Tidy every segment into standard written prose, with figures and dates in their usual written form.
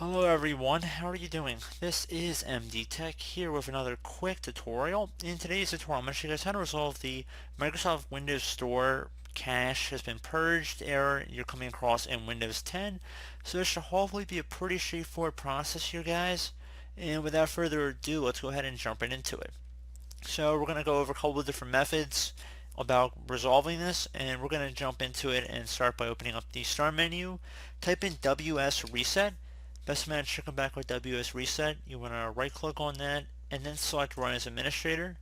Hello everyone, how are you doing? This is MD Tech here with another quick tutorial. In today's tutorial, I'm going to show you guys how to resolve the Microsoft Windows Store cache has been purged error you're coming across in Windows 10. So this should hopefully be a pretty straightforward process here, guys. And without further ado, let's go ahead and jump right into it. So we're going to go over a couple of different methods about resolving this, and we're going to jump into it and start by opening up the start menu. Type in WS Reset. Best match should come back with WS Reset. You want to right click on that and then select Run as Administrator.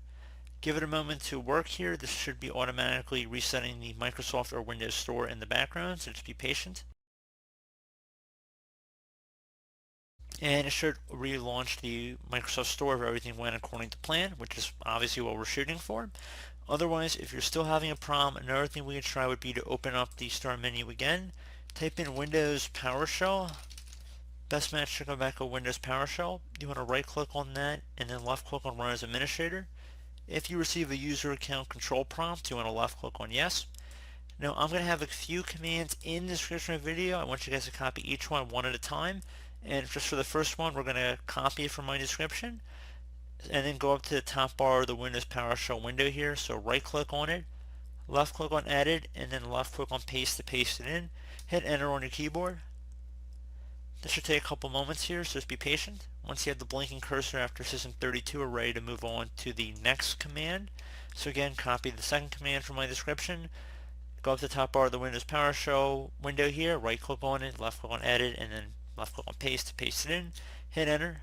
Give it a moment to work here. This should be automatically resetting the Microsoft or Windows Store in the background, so just be patient. And it should relaunch the Microsoft Store if everything went according to plan, which is obviously what we're shooting for. Otherwise, if you're still having a problem, another thing we could try would be to open up the start menu again. Type in Windows PowerShell. Best match should go back to Windows PowerShell. You want to right click on that and then left click on Run as Administrator. If you receive a user account control prompt, you want to left click on Yes. Now I'm going to have a few commands in the description of the video. I want you guys to copy each one at a time. And just for the first one, we're going to copy it from my description and then go up to the top bar of the Windows PowerShell window here. So right click on it, left click on Edit, and then left click on Paste to paste it in. Hit Enter on your keyboard. This should take a couple moments here, so just be patient. Once you have the blinking cursor after System 32, we're ready to move on to the next command. So again, copy the second command from my description. Go up to the top bar of the Windows PowerShell window here, right click on it, left click on Edit, and then left click on Paste to paste it in. Hit Enter.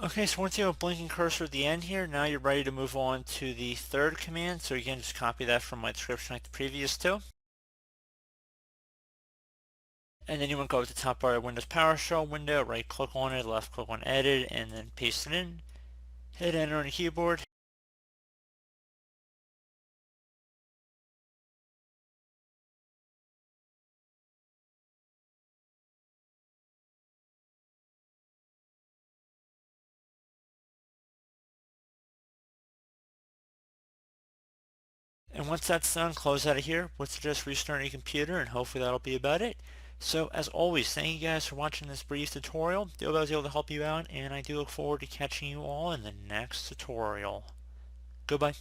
Okay, so once you have a blinking cursor at the end here, now you're ready to move on to the third command. So again, just copy that from my description like the previous two. And then you want to go to the top bar of Windows PowerShell window, right click on it, left click on edit, and then paste it in. Hit enter on the keyboard. And once that's done, close out of here. Would suggest restarting your computer, and hopefully that'll be about it. So as always, thank you guys for watching this brief tutorial. I hope I was able to help you out, and I do look forward to catching you all in the next tutorial. Goodbye.